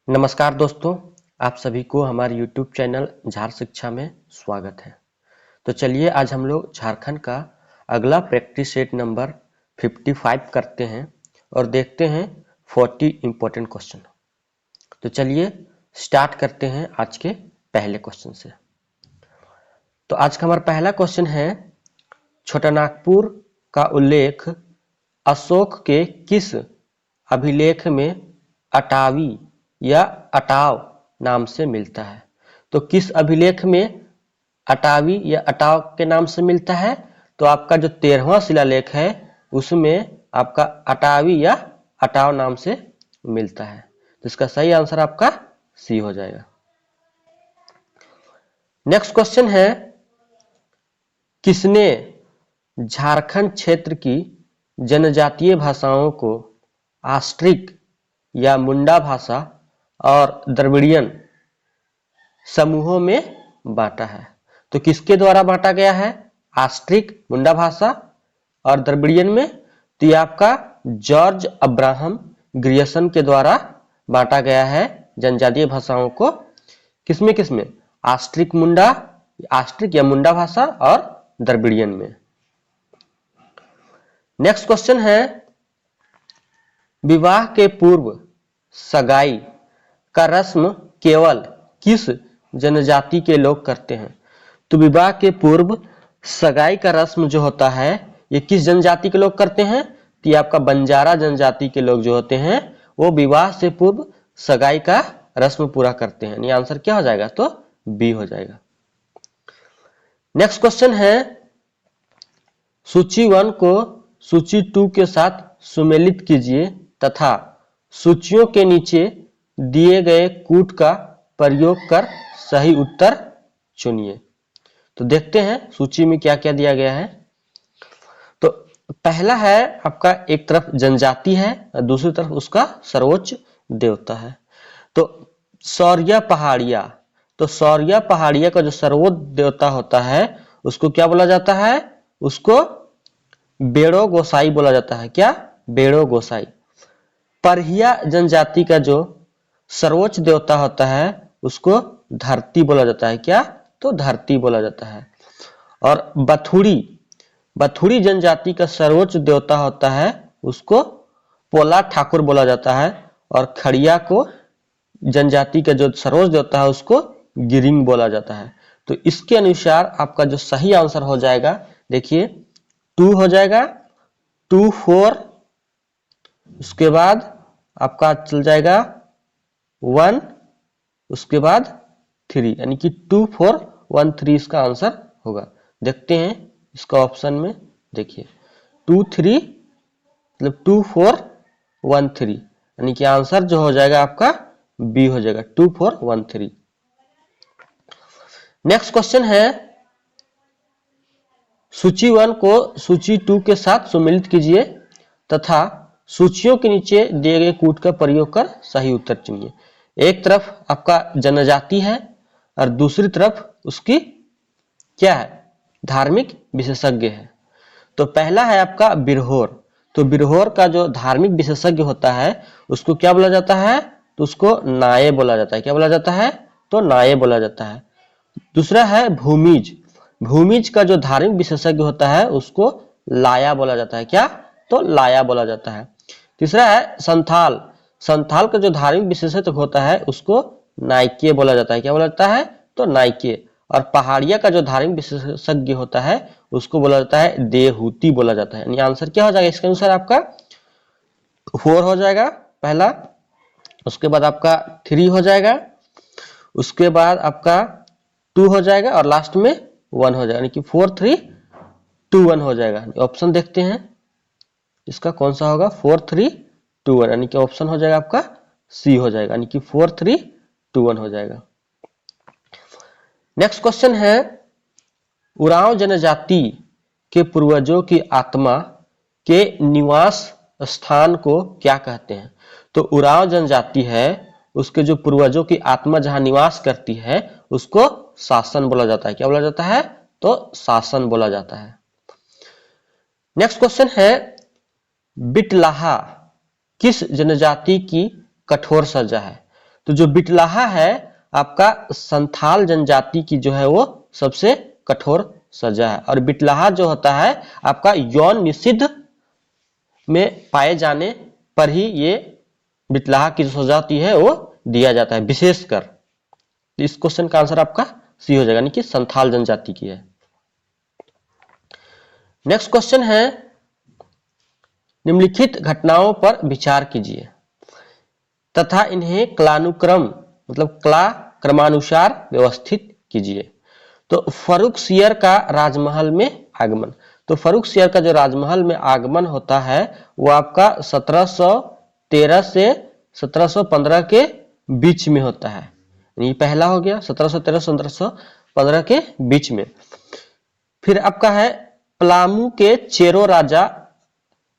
नमस्कार दोस्तों, आप सभी को हमारे YouTube चैनल झार शिक्षा में स्वागत है। तो चलिए आज हम लोग झारखंड का अगला प्रैक्टिस सेट नंबर 55 करते हैं और देखते हैं 40 इम्पोर्टेंट क्वेश्चन। तो चलिए स्टार्ट करते हैं आज के पहले क्वेश्चन से। तो आज का हमारा पहला क्वेश्चन है, छोटानागपुर का उल्लेख अशोक के किस अभिलेख में अटावी या अटाव नाम से मिलता है? तो किस अभिलेख में अटावी या अटाव के नाम से मिलता है? तो आपका जो 13वां शिलालेख है उसमें आपका अटावी या अटाव नाम से मिलता है। तो इसका सही आंसर आपका सी हो जाएगा। नेक्स्ट क्वेश्चन है, किसने झारखंड क्षेत्र की जनजातीय भाषाओं को आस्ट्रिक या मुंडा भाषा और द्रविड़ियन समूहों में बांटा है? तो किसके द्वारा बांटा गया है? आस्ट्रिक, मुंडा भाषा और द्रविड़ियन में। तो ये आपका जॉर्ज अब्राहम ग्रियर्सन के द्वारा बांटा गया है जनजातीय भाषाओं को। किसमें किसमें? आस्ट्रिक या मुंडा भाषा और द्रविड़ियन में। नेक्स्ट क्वेश्चन है, विवाह के पूर्व सगाई का रस्म केवल किस जनजाति के लोग करते हैं? तो विवाह के पूर्व सगाई का रस्म जो होता है ये किस जनजाति के लोग करते हैं? तो ये आपका बंजारा जनजाति के लोग जो होते हैं वो विवाह से पूर्व सगाई का रस्म पूरा करते हैं। ये आंसर क्या हो जाएगा? तो बी हो जाएगा। नेक्स्ट क्वेश्चन है, सूची 1 को सूची 2 के साथ सुमेलित कीजिए तथा सूचियों के नीचे दिए गए कूट का प्रयोग कर सही उत्तर चुनिए। तो देखते हैं सूची में क्या क्या दिया गया है। तो पहला है आपका, एक तरफ जनजाति है और दूसरी तरफ उसका सर्वोच्च देवता है। तो शौर्य पहाड़िया, तो शौर्य पहाड़िया का जो सर्वोच्च देवता होता है उसको क्या बोला जाता है? उसको बेड़ो गोसाई बोला जाता है। क्या? बेड़ो गोसाई। परहिया जनजाति का जो सर्वोच्च देवता होता है उसको धरती बोला जाता है। क्या? तो धरती बोला जाता है। और बथुड़ी जनजाति का सर्वोच्च देवता होता है उसको पोला ठाकुर बोला जाता है। और खड़िया को जनजाति का जो सर्वोच्च देवता है उसको गिरिंग बोला जाता है। तो इसके अनुसार आपका जो सही आंसर हो जाएगा, देखिए 2 हो जाएगा, 2 4, उसके बाद आपका चल जाएगा 1, उसके बाद 3, यानी कि 2 4 1 3 इसका आंसर होगा। देखते हैं इसका ऑप्शन में, देखिए 2 3 मतलब 2 4 1 3, यानी कि आंसर जो हो जाएगा आपका बी हो जाएगा, 2 4 1 3। नेक्स्ट क्वेश्चन है, सूची 1 को सूची 2 के साथ सुमेलित कीजिए तथा सूचियों के नीचे दिए गए कूट का प्रयोग कर सही उत्तर चुनिए। एक तरफ आपका जनजाति है और दूसरी तरफ उसकी क्या है? धार्मिक विशेषज्ञ है। तो पहला है आपका बिरहोर। तो बिरहोर का जो धार्मिक विशेषज्ञ होता है उसको क्या बोला जाता है? तो उसको नाये बोला जाता है। क्या बोला जाता है? तो नाये बोला जाता है। दूसरा है भूमिज। भूमिज का जो धार्मिक विशेषज्ञ होता है उसको लाया बोला जाता है। क्या? तो लाया बोला जाता है। तीसरा है संथाल। संथाल का जो धार्मिक विशेषज्ञ होता है उसको नाइके बोला जाता है। क्या बोला जाता है? तो नाइके। और पहाड़िया का जो धार्मिक विशेषज्ञ होता है उसको बोला जाता है देहूती बोला जाता है। यानी आंसर क्या हो जाएगा इसके अनुसार? आपका 4 हो जाएगा पहला, उसके बाद आपका 3 हो जाएगा, उसके बाद आपका 2 हो जाएगा और लास्ट में 1 हो जाएगा, यानी कि 4 3 2 1 हो जाएगा। ऑप्शन देखते हैं इसका कौन सा होगा? 4 3 2 1, यानी कि ऑप्शन हो जाएगा आपका सी हो जाएगा, यानी कि 4 3 2 1 हो जाएगा। नेक्स्ट क्वेश्चन है, उरांव जनजाति के पूर्वजों की आत्मा के निवास स्थान को क्या कहते हैं? तो उरांव जनजाति है उसके जो पूर्वजों की आत्मा जहां निवास करती है उसको शासन बोला जाता है। क्या बोला जाता है? तो शासन बोला जाता है। नेक्स्ट क्वेश्चन है, बिटलाहा किस जनजाति की कठोर सजा है? तो जो बिटलाहा है आपका संथाल जनजाति की जो है वो सबसे कठोर सजा है। और बिटलाहा जो होता है आपका यौन निषिद्ध में पाए जाने पर ही ये बिटलाहा की जो सजा होती है वो दिया जाता है विशेषकर। तो इस क्वेश्चन का आंसर आपका सी हो जाएगा, यानी कि संथाल जनजाति की है। नेक्स्ट क्वेश्चन है, निम्नलिखित घटनाओं पर विचार कीजिए तथा इन्हें क्लानुक्रम मतलब क्रमानुसार व्यवस्थित कीजिए। तो फर्रुखसियर का राजमहल में आगमन। तो फर्रुखसियर का जो राजमहल में आगमन होता है वो आपका 1713 से 1715 के बीच में होता है। ये पहला हो गया 1713 से 1715 के बीच में। फिर आपका है पलामू के चेरो राजा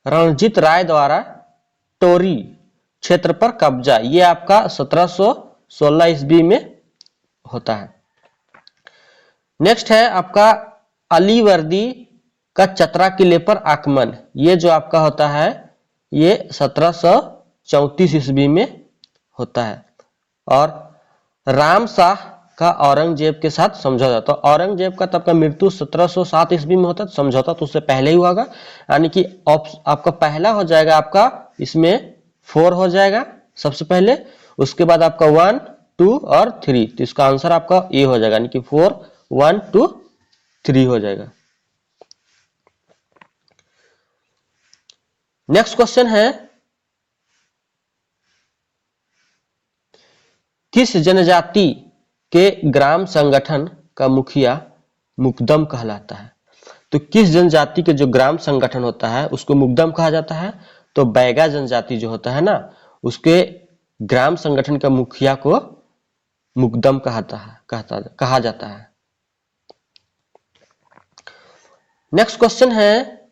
रणजीत राय द्वारा टोरी क्षेत्र पर कब्जा, ये आपका 1716 ईस्वी में होता है। नेक्स्ट है आपका अलीवर्दी का चतरा किले पर आक्रमण, ये जो आपका होता है ये 1734 ईस्वी में होता है। और राम शाह का औरंगजेब के साथ समझौता, तो औरंगजेब का तब का मृत्यु 1707 ईस्वी में होता है, समझौता तो उससे पहले ही होगा, यानी कि आपका पहला हो जाएगा आपका इसमें 4 हो जाएगा सबसे पहले, उसके बाद आपका 1, 2 और 3, तो इसका आंसर आपका ए हो जाएगा, यानी कि 4, 1, 2, 3 हो जाएगा। नेक्स्ट क्वेश्चन है, किस जनजाति के ग्राम संगठन का मुखिया मुकदम कहलाता है? तो किस जनजाति के जो ग्राम संगठन होता है उसको मुकदम कहा जाता है? तो बैगा जनजाति जो होता है ना उसके ग्राम संगठन का मुखिया को मुकदम कहा जाता है। नेक्स्ट क्वेश्चन है,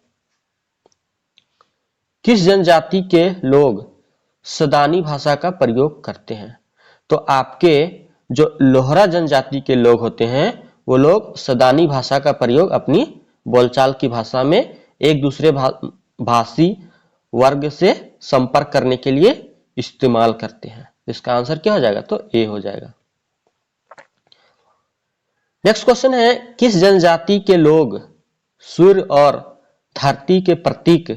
किस जनजाति के लोग सदानी भाषा का प्रयोग करते हैं? तो आपके जो लोहरा जनजाति के लोग होते हैं वो लोग सदानी भाषा का प्रयोग अपनी बोलचाल की भाषा में एक दूसरे भाषी वर्ग से संपर्क करने के लिए इस्तेमाल करते हैं। इसका आंसर क्या हो जाएगा? तो ए हो जाएगा। नेक्स्ट क्वेश्चन है, किस जनजाति के लोग सूर्य और धरती के प्रतीक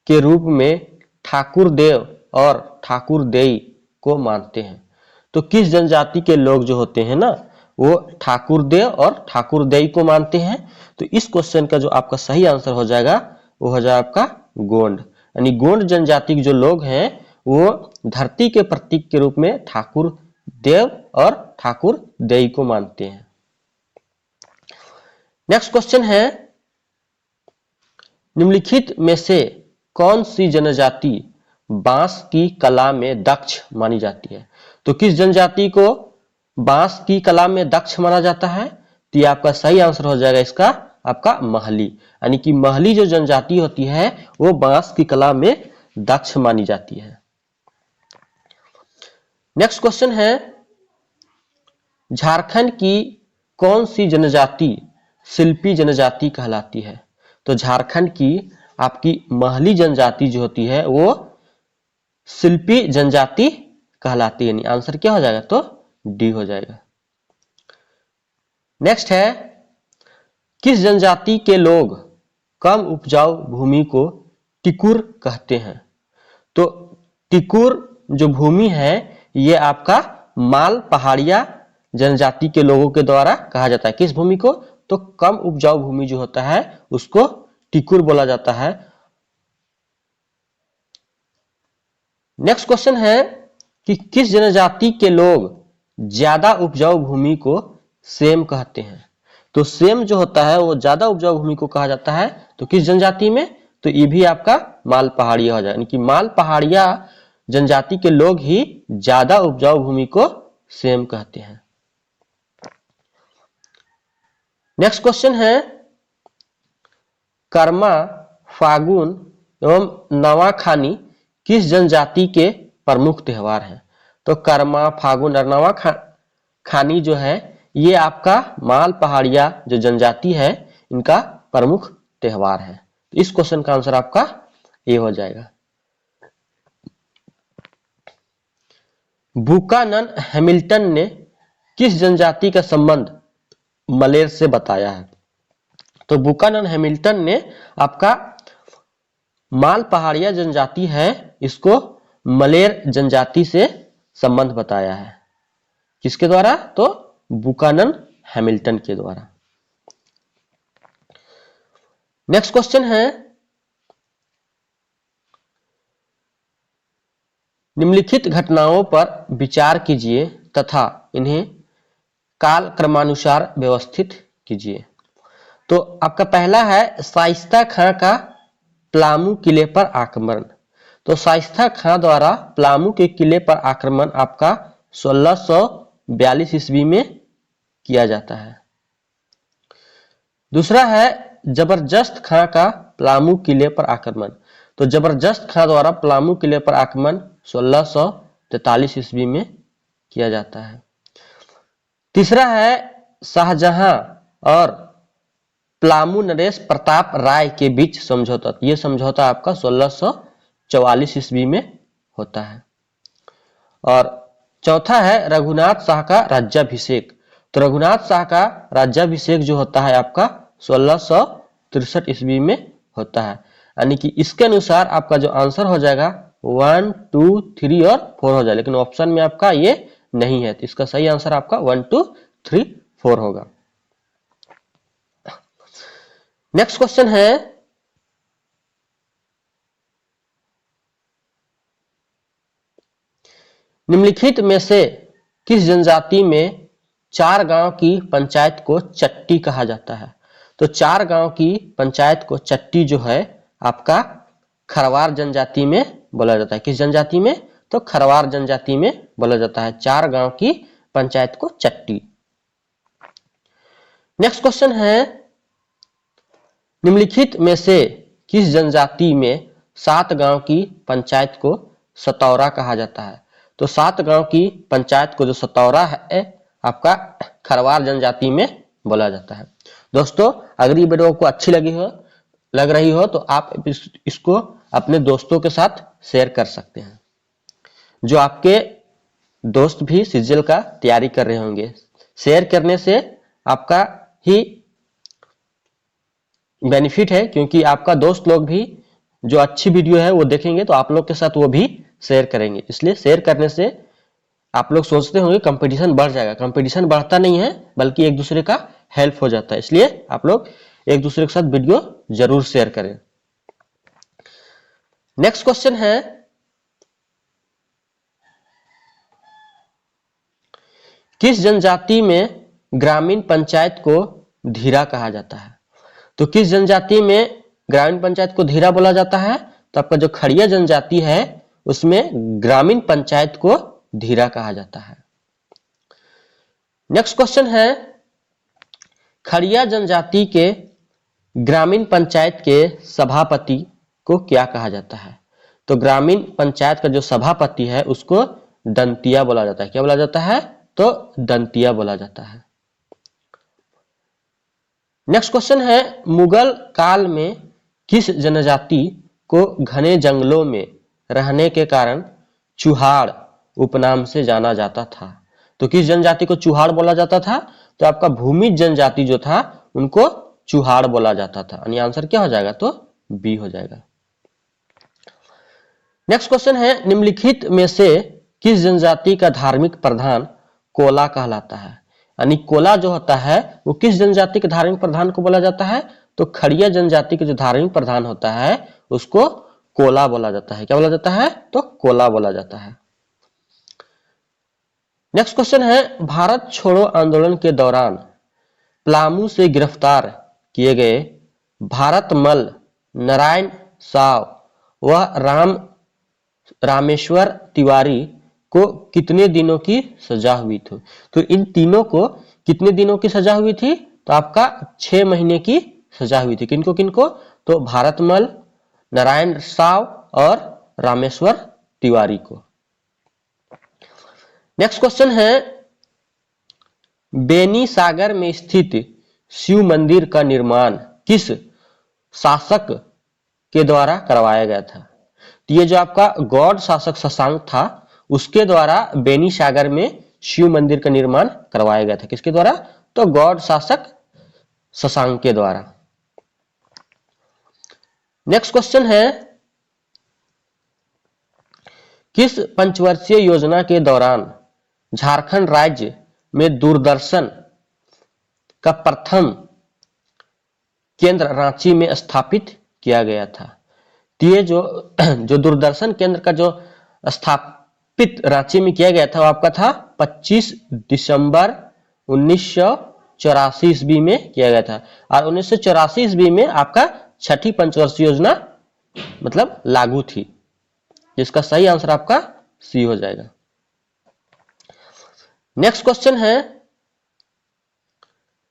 के रूप में ठाकुर देव और ठाकुर देई को मानते हैं? तो किस जनजाति के लोग जो होते हैं ना वो ठाकुर देव और ठाकुर देई को मानते हैं? तो इस क्वेश्चन का जो आपका सही आंसर हो जाएगा वो हो जाएगा आपका गोंड, यानी गोंड जनजाति के जो लोग हैं वो धरती के प्रतीक के रूप में ठाकुर देव और ठाकुर देई को मानते हैं। नेक्स्ट क्वेश्चन है, निम्नलिखित में से कौन सी जनजाति बांस की कला में दक्ष मानी जाती है? तो किस जनजाति को बांस की कला में दक्ष माना जाता है? तो ये आपका सही आंसर हो जाएगा इसका आपका महली, यानी कि महली जो जनजाति होती है वो बांस की कला में दक्ष मानी जाती है। नेक्स्ट क्वेश्चन है, झारखंड की कौन सी जनजाति शिल्पी जनजाति कहलाती है? तो झारखंड की आपकी महली जनजाति जो होती है वो शिल्पी जनजाति कहलाती है, आंसर क्या हो जाएगा? तो डी हो जाएगा। नेक्स्ट है, किस जनजाति के लोग कम उपजाऊ भूमि को टिकुर कहते हैं? तो टिकुर जो भूमि है ये आपका माल पहाड़िया जनजाति के लोगों के द्वारा कहा जाता है। किस भूमि को? तो कम उपजाऊ भूमि जो होता है उसको टिकुर बोला जाता है। नेक्स्ट क्वेश्चन है कि किस जनजाति के लोग ज्यादा उपजाऊ भूमि को सेम कहते हैं? तो सेम जो होता है वो ज्यादा उपजाऊ भूमि को कहा जाता है, तो किस जनजाति में? तो ये भी आपका माल पहाड़िया हो जाए, यानी कि माल पहाड़िया जनजाति के लोग ही ज्यादा उपजाऊ भूमि को सेम कहते हैं। नेक्स्ट क्वेश्चन है, कर्मा, फागुन एवं नवाखानी किस जनजाति के प्रमुख त्योहार हैं? तो कर्मा, फागुन और नवाखानी जो है ये आपका माल पहाड़िया जो जनजाति है इनका प्रमुख त्योहार है। तो इस क्वेश्चन का आंसर आपका ए हो जाएगा। बुकानन हैमिल्टन ने किस जनजाति का संबंध मलेर से बताया है? तो बुकानन हैमिल्टन ने आपका माल पहाड़िया जनजाति है, इसको मलेर जनजाति से संबंध बताया है। किसके द्वारा? तो बुकानन हैमिल्टन के द्वारा। नेक्स्ट क्वेश्चन है, निम्नलिखित घटनाओं पर विचार कीजिए तथा इन्हें काल क्रमानुसार व्यवस्थित कीजिए। तो आपका पहला है शाइस्ता खां का पलामू किले पर आक्रमण। तो शाइस्ता खां द्वारा पलामू के किले पर आक्रमण आपका 1642 ईस्वी में किया जाता है। दूसरा है जबरदस्त खां का पलामू किले पर आक्रमण। तो जबरदस्त खां द्वारा पलामू किले पर आक्रमण 1643 ईस्वी में किया जाता है। तीसरा है शाहजहां और पलामू नरेश प्रताप राय के बीच समझौता। यह समझौता आपका 1644 ईस्वी में होता है। और चौथा है रघुनाथ शाह का राज्याभिषेक। तो रघुनाथ शाह का राज्याभिषेक जो होता है आपका 1663 ईस्वी में होता है। यानी कि इसके अनुसार आपका जो आंसर हो जाएगा 1, 2, 3 और 4 हो जाएगा, लेकिन ऑप्शन में आपका ये नहीं है। तो इसका सही आंसर आपका 1, 2, 3, 4 होगा। नेक्स्ट क्वेश्चन है, निम्नलिखित में से किस जनजाति में 4 गांव की पंचायत को चट्टी कहा जाता है? तो 4 गांव की पंचायत को चट्टी जो है आपका खरवार जनजाति में बोला जाता है। किस जनजाति में? तो खरवार जनजाति में बोला जाता है 4 गांव की पंचायत को चट्टी। नेक्स्ट क्वेश्चन है, निम्नलिखित में से किस जनजाति में 7 गांव की पंचायत को सतौरा कहा जाता है? तो 7 गांव की पंचायत को जो सतौरा है आपका खरवार जनजाति में बोला जाता है। दोस्तों, अगर ये वीडियो आपको अच्छी लग रही हो तो आप इसको अपने दोस्तों के साथ शेयर कर सकते हैं, जो आपके दोस्त भी सीजीएल का तैयारी कर रहे होंगे। शेयर करने से आपका ही बेनिफिट है, क्योंकि आपका दोस्त लोग भी जो अच्छी वीडियो है वो देखेंगे तो आप लोग के साथ वो भी शेयर करेंगे। इसलिए शेयर करने से आप लोग सोचते होंगे कंपटीशन बढ़ जाएगा। कंपटीशन बढ़ता नहीं है, बल्कि एक दूसरे का हेल्प हो जाता है। इसलिए आप लोग एक दूसरे के साथ वीडियो जरूर शेयर करें। नेक्स्ट क्वेश्चन है, किस जनजाति में ग्रामीण पंचायत को धीरा कहा जाता है? तो किस जनजाति में ग्रामीण पंचायत को धीरा बोला जाता है? तो आपका जो खड़िया जनजाति है उसमें ग्रामीण पंचायत को धीरा कहा जाता है। नेक्स्ट क्वेश्चन है, खड़िया जनजाति के ग्रामीण पंचायत के सभापति को क्या कहा जाता है? तो ग्रामीण पंचायत का जो सभापति है उसको दंतिया बोला जाता है। क्या बोला जाता है? तो दंतिया बोला जाता है। नेक्स्ट क्वेश्चन है, मुगल काल में किस जनजाति को घने जंगलों में रहने के कारण चुहाड़ उपनाम से जाना जाता था? तो किस जनजाति को चुहाड़ बोला जाता था? तो आपका भूमिज जनजाति जो था उनको चुहाड़ बोला जाता था। यानी आंसर क्या हो जाएगा? तो बी हो जाएगा। नेक्स्ट क्वेश्चन है, निम्नलिखित में से किस जनजाति का धार्मिक प्रधान कोला कहलाता है? यानी कोला जो होता है वो किस जनजाति के धार्मिक प्रधान को बोला जाता है? तो खड़िया जनजाति के जो धार्मिक प्रधान होता है उसको कोला बोला जाता है। क्या बोला जाता है? तो कोला बोला जाता है। नेक्स्ट क्वेश्चन है, भारत छोड़ो आंदोलन के दौरान पलामू से गिरफ्तार किए गए भारतमल, नारायण साव व रामेश्वर तिवारी को कितने दिनों की सजा हुई थी? तो इन तीनों को कितने दिनों की सजा हुई थी? तो आपका 6 महीने की सजा हुई थी। किनको किनको? तो भारतमल, नारायण साव और रामेश्वर तिवारी को। नेक्स्ट क्वेश्चन है, बेनी सागर में स्थित शिव मंदिर का निर्माण किस शासक के द्वारा करवाया गया था? तो ये जो आपका गौड़ शासक शशांक था उसके द्वारा बेनी सागर में शिव मंदिर का निर्माण करवाया गया था। किसके द्वारा? तो गौड़ शासक शशांक के द्वारा। नेक्स्ट क्वेश्चन है, किस पंचवर्षीय योजना के दौरान झारखंड राज्य में दूरदर्शन का प्रथम केंद्र रांची में स्थापित किया गया था? तो ये जो दूरदर्शन केंद्र का जो स्थापित रांची में किया गया था वो आपका था 25 दिसंबर 1984 ईस्वी में किया गया था। और 1984 ईस्वी में आपका छठी पंचवर्षीय योजना मतलब लागू थी, जिसका सही आंसर आपका सी हो जाएगा। नेक्स्ट क्वेश्चन है,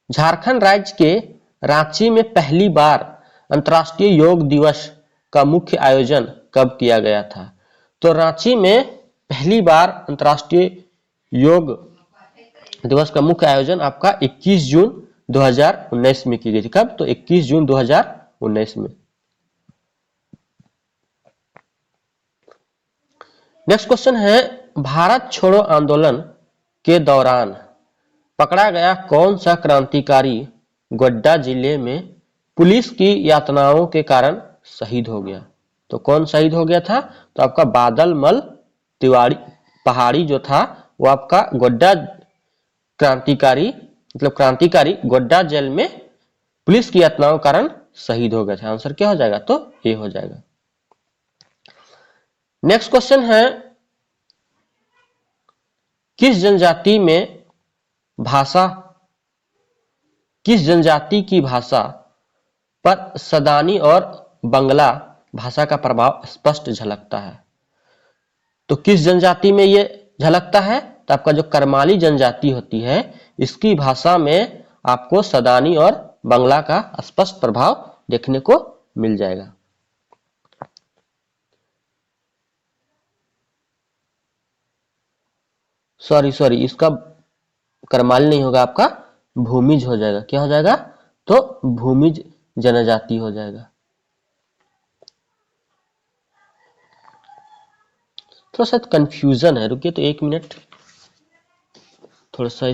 झारखंड राज्य के रांची में पहली बार अंतर्राष्ट्रीय योग दिवस का मुख्य आयोजन कब किया गया था? तो रांची में पहली बार अंतर्राष्ट्रीय योग दिवस का मुख्य आयोजन आपका 21 जून 2019 में की गई थी। कब? तो 21 जून 2019 में। नेक्स्ट क्वेश्चन है, भारत छोड़ो आंदोलन के दौरान पकड़ा गया कौन सा क्रांतिकारी गोड्डा जिले में पुलिस की यातनाओं के कारण शहीद हो गया? तो कौन शहीद हो गया था? तो आपका बादल मल तिवारी पहाड़ी जो था वो आपका गोड्डा क्रांतिकारी गोड्डा जेल में पुलिस की यातनाओं के कारण शहीद हो गया था। आंसर क्या हो जाएगा? तो ए हो जाएगा। नेक्स्ट क्वेश्चन है, किस जनजाति की भाषा पर सदानी और बंगला भाषा का प्रभाव स्पष्ट झलकता है? तो किस जनजाति में ये झलकता है? तो आपका जो करमाली जनजाति होती है इसकी भाषा में आपको सदानी और बंगला का स्पष्ट प्रभाव देखने को मिल जाएगा। सॉरी इसका करमाली नहीं होगा, आपका भूमिज हो जाएगा। क्या हो जाएगा? तो भूमिज जनजाति हो जाएगा। थोड़ा सा कंफ्यूजन है, रुकिए तो 1 मिनट, थोड़ा सा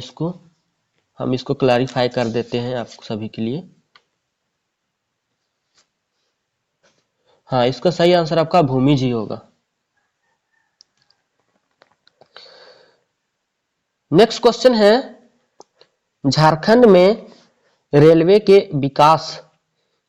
हम इसको क्लैरिफाई कर देते हैं आप सभी के लिए। हाँ, इसका सही आंसर आपका भूमिज ही होगा। नेक्स्ट क्वेश्चन है, झारखंड में रेलवे के विकास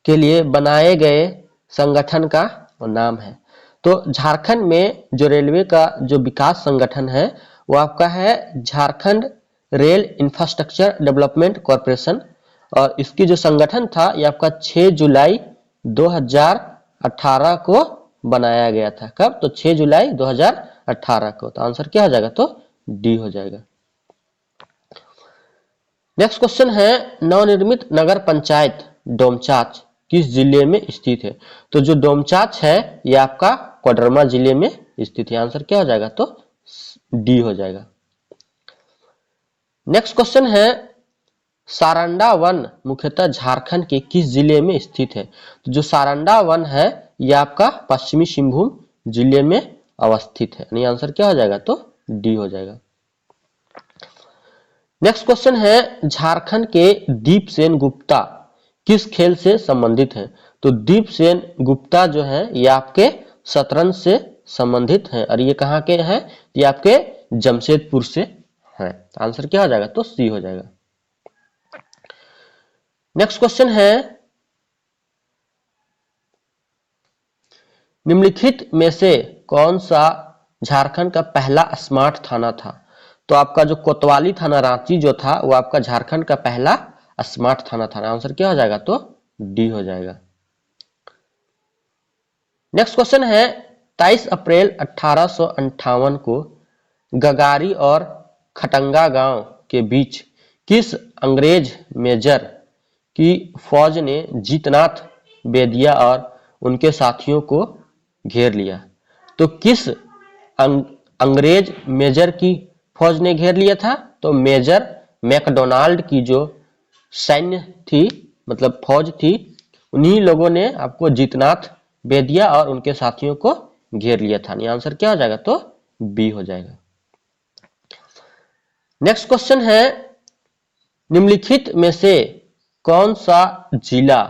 के लिए बनाए गए संगठन का नाम है। तो झारखंड में जो रेलवे का जो विकास संगठन है वो आपका है Jharkhand rail infrastructure development corporation. और इसकी जो संगठन था ये आपका 6 जुलाई 2018 को बनाया गया था। कब? तो 6 जुलाई 2018 को। तो आंसर क्या हो जाएगा? तो डी हो जाएगा। नेक्स्ट क्वेश्चन है, नवनिर्मित नगर पंचायत डोमचांच किस जिले में स्थित है? तो जो डोमचांच है ये आपका कोडरमा जिले में स्थित है। आंसर क्या हो जाएगा? तो डी हो जाएगा। नेक्स्ट क्वेश्चन है, सारंडा वन मुख्यतः झारखंड के किस जिले में स्थित है? तो जो सारंडा वन है ये आपका पश्चिमी सिंहभूम जिले में अवस्थित है। यानी आंसर क्या हो जाएगा? तो डी हो जाएगा। नेक्स्ट क्वेश्चन है, झारखंड के दीपसेन गुप्ता किस खेल से संबंधित है? तो दीपसेन गुप्ता जो है ये आपके शतरंज से संबंधित हैं। और ये कहाँ के हैं? ये आपके जमशेदपुर से हैं। आंसर क्या हो जाएगा? तो सी हो जाएगा। नेक्स्ट क्वेश्चन है, निम्नलिखित में से कौन सा झारखंड का पहला स्मार्ट थाना था? तो आपका जो कोतवाली थाना रांची जो था वो आपका झारखंड का पहला स्मार्ट थाना था। आंसर क्या हो जाएगा? तो डी हो जाएगा। नेक्स्ट क्वेश्चन है, 23 अप्रैल 1858 को गगारी और खटंगा गांव के बीच किस अंग्रेज मेजर की फौज ने जीतनाथ बेदिया और उनके साथियों को घेर लिया? तो किस अंग्रेज मेजर की फौज ने घेर लिया था? तो मेजर मैकडोनाल्ड की जो सैन्य थी मतलब फौज थी, उन्हीं लोगों ने आपको जीतनाथ बेदिया और उनके साथियों को घेर लिया था। आंसर क्या हो जाएगा? तो बी हो जाएगा। नेक्स्ट क्वेश्चन है, निम्नलिखित में से कौन सा जिला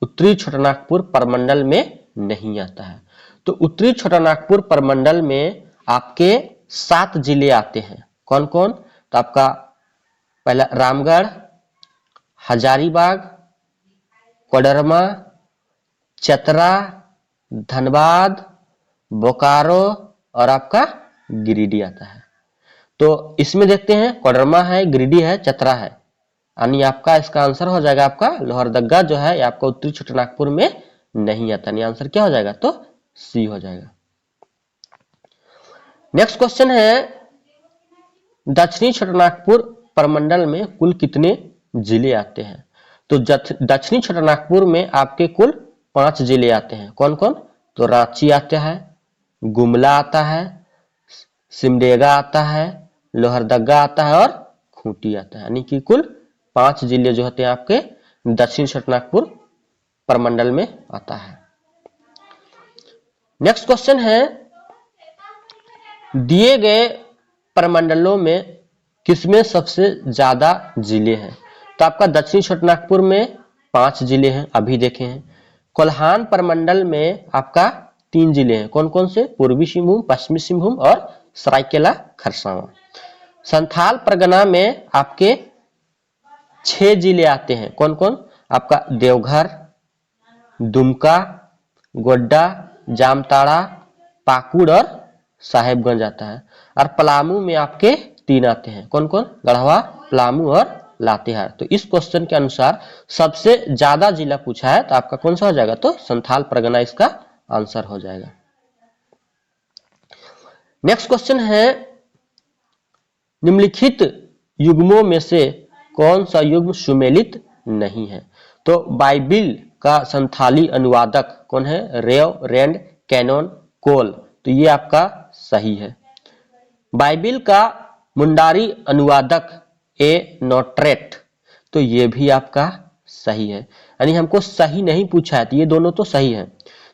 उत्तरी छोटानागपुर प्रमंडल में नहीं आता है? तो उत्तरी छोटानागपुर प्रमंडल में आपके 7 जिले आते हैं। कौन कौन? तो आपका पहला रामगढ़, हजारीबाग, कोडरमा, चतरा, धनबाद, बोकारो और आपका गिरिडीह आता है। तो इसमें देखते हैं, कोडरमा है, गिरिडीह है, चतरा है, यानी आपका इसका आंसर हो जाएगा आपका लोहरदगा जो है आपका उत्तरी छोटानागपुर में नहीं आता, यानी आंसर क्या हो जाएगा? तो सी हो जाएगा। नेक्स्ट क्वेश्चन है, दक्षिणी छोटानागपुर प्रमंडल में कुल कितने जिले आते हैं? तो दक्षिणी छोटानागपुर में आपके कुल 5 जिले आते हैं। कौन कौन? तो रांची आता है, गुमला आता है, सिमडेगा आता है, लोहरदगा आता है और खूंटी आता है, यानी कि कुल 5 जिले जो होते हैं आपके दक्षिण छोटानागपुर प्रमंडल में आता है। नेक्स्ट क्वेश्चन है, दिए गए प्रमंडलों में किसमें सबसे ज्यादा जिले हैं? तो आपका दक्षिण छोटानागपुर में 5 जिले हैं, अभी देखे हैं। कोल्हान प्रमंडल में आपका 3 जिले हैं। कौन कौन से? पूर्वी सिंहभूम, पश्चिमी सिंहभूम और सरायकेला खरसावां। संथाल परगना में आपके 6 जिले आते हैं। कौन कौन? आपका देवघर, दुमका, गोड्डा, जामताड़ा, पाकुड़ और साहेबगंज आता है। और पलामू में आपके 3 आते हैं। कौन कौन? गढ़वा, पलामू और लातेहार। तो इस क्वेश्चन के अनुसार सबसे ज्यादा जिला पूछा है, तो आपका कौन सा हो जाएगा? तो संथाल परगना इसका आंसर हो जाएगा। नेक्स्ट क्वेश्चन है, निम्नलिखित युग्मों में से कौन सा युग्म सुमेलित नहीं है? तो बाइबिल का संथाली अनुवादक कौन है? रेव रेंड कैनोन कोल, तो ये आपका सही है। बाइबिल का मुंडारी अनुवादक ए नोट्रेट, तो ये भी आपका सही है, यानी हमको सही नहीं पूछा है, तो ये दोनों तो सही है।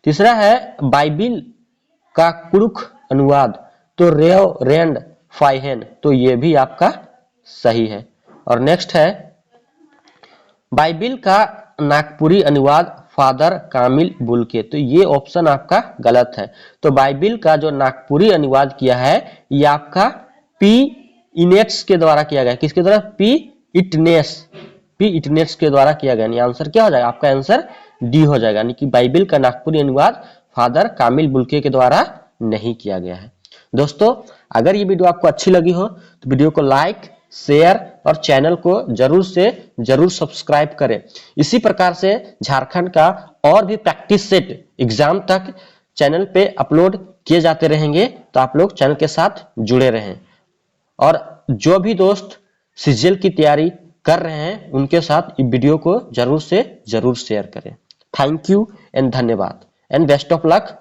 तीसरा है बाइबिल का कुरुख अनुवाद, तो रेव रेंड फाइहेन, तो ये भी आपका सही है। और नेक्स्ट है बाइबिल का नागपुरी अनुवाद फादर कामिल बुल्के, तो ये ऑप्शन आपका गलत है। तो बाइबिल का जो नागपुरी अनुवाद किया है ये आपका पी इनेट्स के द्वारा किया गया। किसके द्वारा? पी इटनेस के द्वारा किया गया। आंसर क्या हो जाएगा? आपका आंसर डी हो जाएगा, यानी कि बाइबिल का नागपुरी अनुवाद फादर कामिल बुल्के के द्वारा नहीं किया गया है। दोस्तों, अगर ये वीडियो आपको अच्छी लगी हो तो वीडियो को लाइक, शेयर और चैनल को जरूर से जरूर सब्सक्राइब करें। इसी प्रकार से झारखंड का और भी प्रैक्टिस सेट एग्जाम तक चैनल पे अपलोड किए जाते रहेंगे, तो आप लोग चैनल के साथ जुड़े रहें। और जो भी दोस्त सीजीएल की तैयारी कर रहे हैं उनके साथ वीडियो को जरूर से जरूर शेयर करें। थैंक यू एंड धन्यवाद एंड बेस्ट ऑफ लक।